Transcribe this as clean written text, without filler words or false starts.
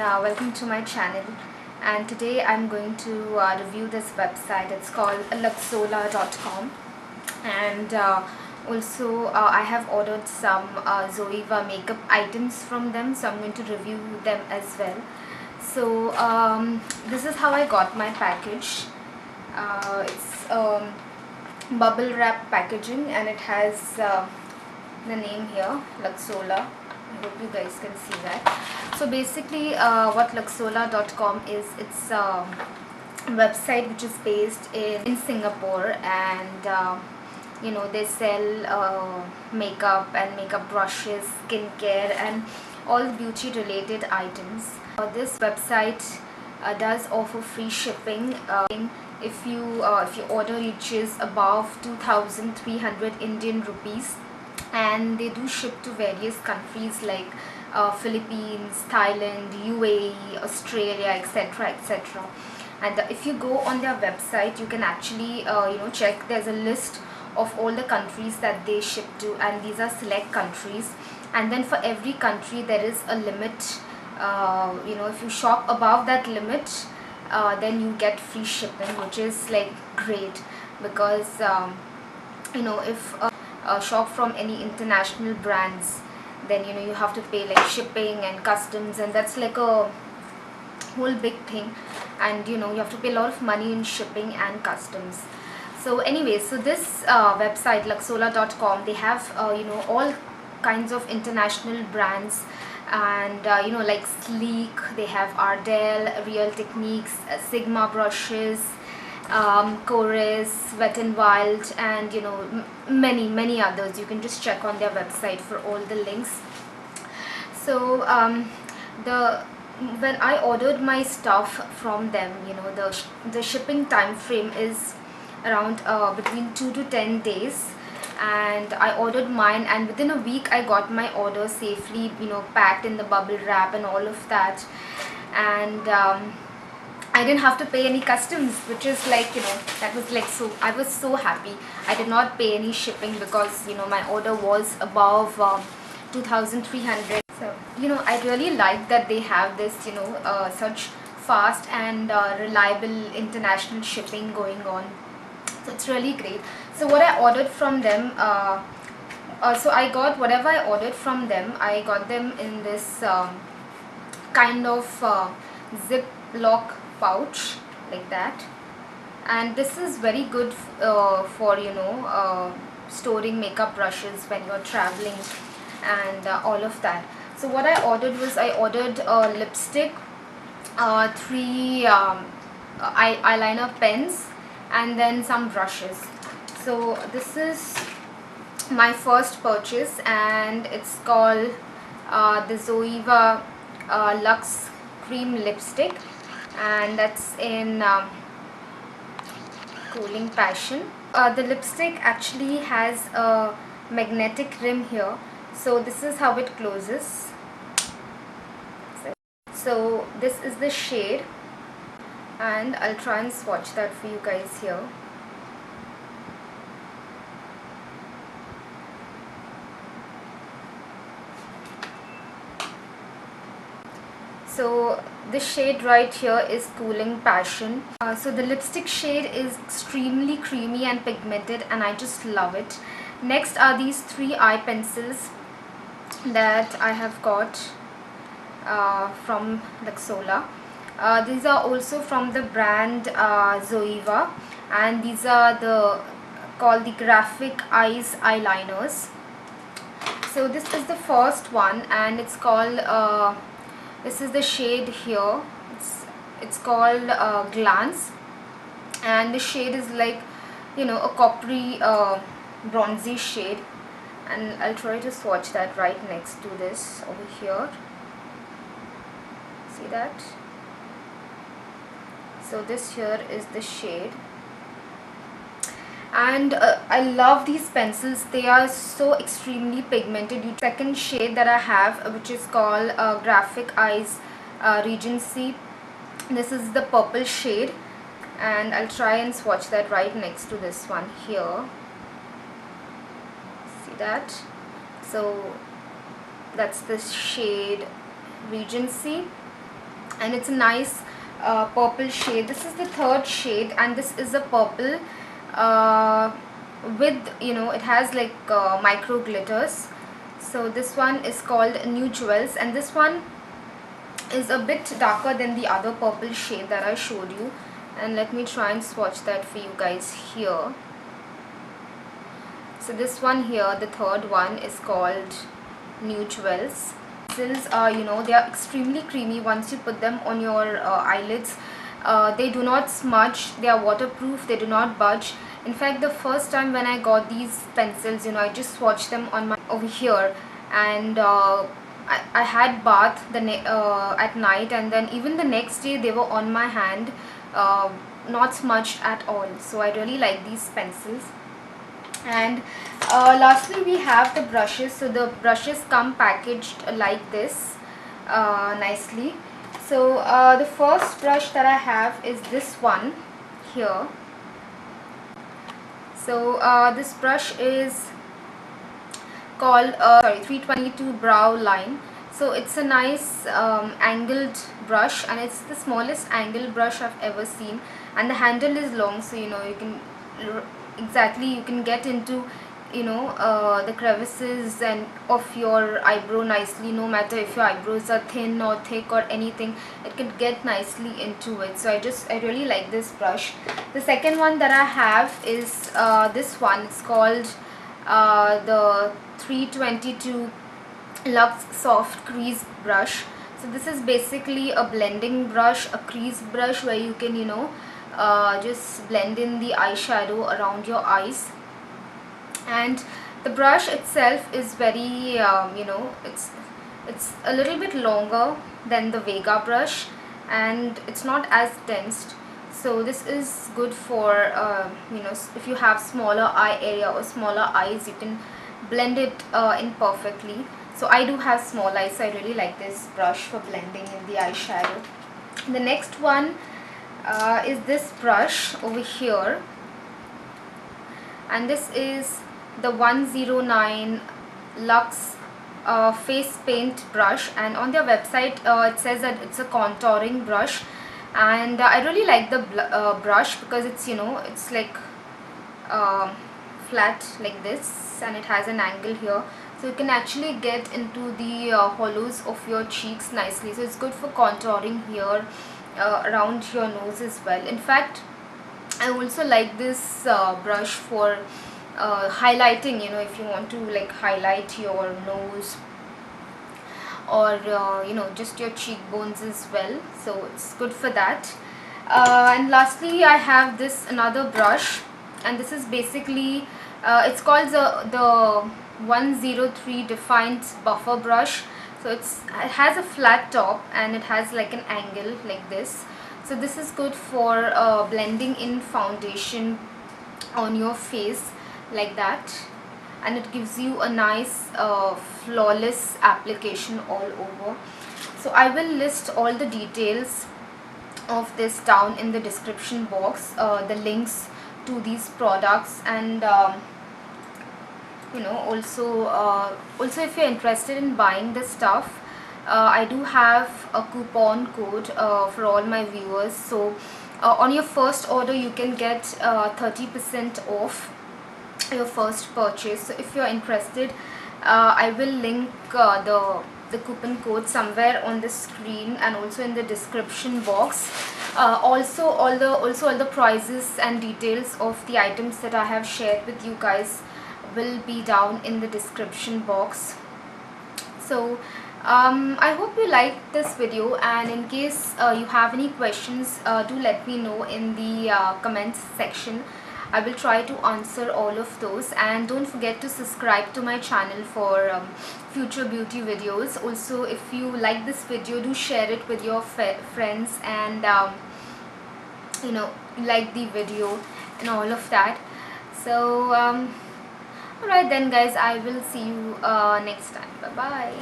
welcome to my channel. And today I'm going to review this website. It's called luxola.com, and also I have ordered some Zoeva makeup items from them, so I'm going to review them as well. So this is how I got my package. It's bubble wrap packaging, and it has the name here, Luxola. I hope you guys can see that. So basically what luxola.com is, it's a website which is based in Singapore, and they sell makeup and makeup brushes, skincare, and all beauty related items. This website does offer free shipping if your order reaches above 2,300 Indian rupees, and they do ship to various countries like Philippines, Thailand, UAE, Australia, etc., etc. And if you go on their website, you can actually check. There's a list of all the countries that they ship to, and these are select countries. And then for every country there is a limit. If you shop above that limit, then you get free shipping, which is like great, because if shop from any international brands, then you have to pay like shipping and customs, and that's like a whole big thing, and you have to pay a lot of money in shipping and customs. So anyway, so this website luxola.com, they have all kinds of international brands, and like Sleek, they have Ardell, Real Techniques, Sigma brushes, Chorus, Wet n Wild, and many others. You can just check on their website for all the links. So when I ordered my stuff from them, the shipping time frame is around between 2 to 10 days, and I ordered mine, and within a week I got my order safely, packed in the bubble wrap and all of that. And I didn't have to pay any customs, which is like, that was like, so I was so happy. I did not pay any shipping because my order was above 2,300. So I really like that they have this such fast and reliable international shipping going on. So it's really great. So what I ordered from them, so I got whatever I ordered from them, I got them in this kind of ziplock pouch like that. And this is very good for storing makeup brushes when you're traveling and all of that. So what I ordered was, I ordered a lipstick, 3 eyeliner pens, and then some brushes. So this is my first purchase, and it's called the Zoeva Luxe Cream Lipstick, and that's in Cooling Passion. The lipstick actually has a magnetic rim here, so this is how it closes. So this is the shade, and I'll try and swatch that for you guys here. So this shade right here is Cooling Passion. So the lipstick shade is extremely creamy and pigmented, and I just love it. Next are these 3 eye pencils that I have got from Luxola. These are also from the brand Zoeva, and these are called the Graphic Eyes eyeliners. So this is the first one, and it's called this is the shade here. It's called Glance, and the shade is like a coppery bronzy shade, and I'll try to swatch that right next to this over here. See that? So this here is the shade, and I love these pencils. They are so extremely pigmented. Second shade that I have, which is called Graphic Eyes Regency. This is the purple shade, and I'll try and swatch that right next to this one here. See that? So that's the shade Regency. and it's a nice purple shade. This is the third shade, and this is a purple uh, with, you know, it has like micro glitters. So this one is called New Jewels, and this one is a bit darker than the other purple shade that I showed you. And let me try and swatch that for you guys here. So this one here, the third one, is called New Jewels. Pencils, you know, they are extremely creamy once you put them on your eyelids. They do not smudge, they are waterproof, they do not budge. In fact, the first time when I got these pencils, you know, I just swatched them on my over here, and I had bath at night, and then even the next day they were on my hand, not smudged at all. So I really like these pencils. And lastly, we have the brushes. So the brushes come packaged like this, nicely. So the first brush that I have is this one here. So this brush is called 322 Brow Line. So it's a nice angled brush, and it's the smallest angled brush I've ever seen, and the handle is long, so you know, you can exactly, you can get into, you know, the crevices and of your eyebrow nicely, no matter if your eyebrows are thin or thick or anything, it could get nicely into it. So I really like this brush. The second one that I have is this one. It's called the 322 Lux Soft Crease Brush. So this is basically a blending brush, a crease brush, where you can, you know, just blend in the eyeshadow around your eyes. And the brush itself is very, you know, it's a little bit longer than the Vega brush, and it's not as dense. So this is good for, you know, if you have smaller eye area or smaller eyes, you can blend it in perfectly. So I do have small eyes, so I really like this brush for blending in the eyeshadow. The next one is this brush over here, and this is the 109 Lux face paint brush, and on their website it says that it's a contouring brush. And I really like the brush because it's, you know, it's like flat like this, and it has an angle here, so you can actually get into the hollows of your cheeks nicely. So it's good for contouring here, around your nose as well. In fact, I also like this brush for highlighting, you know, if you want to like highlight your nose, or you know, just your cheekbones as well. So it's good for that. And lastly, I have this another brush, and this is basically it's called the 103 Defined Buffer Brush. So it has a flat top, and it has like an angle like this. So this is good for blending in foundation on your face like that, and it gives you a nice flawless application all over. So I will list all the details of this down in the description box, the links to these products, and you know, also if you're interested in buying this stuff, I do have a coupon code for all my viewers. So on your first order you can get 30% off your first purchase. So if you're interested, I will link the coupon code somewhere on the screen and also in the description box. Also all the prices and details of the items that I have shared with you guys will be down in the description box. So I hope you liked this video, and in case you have any questions, do let me know in the comments section. I will try to answer all of those, and don't forget to subscribe to my channel for future beauty videos. Also, if you like this video, do share it with your friends, and you know, like the video and all of that. So alright then guys, I will see you next time. Bye bye.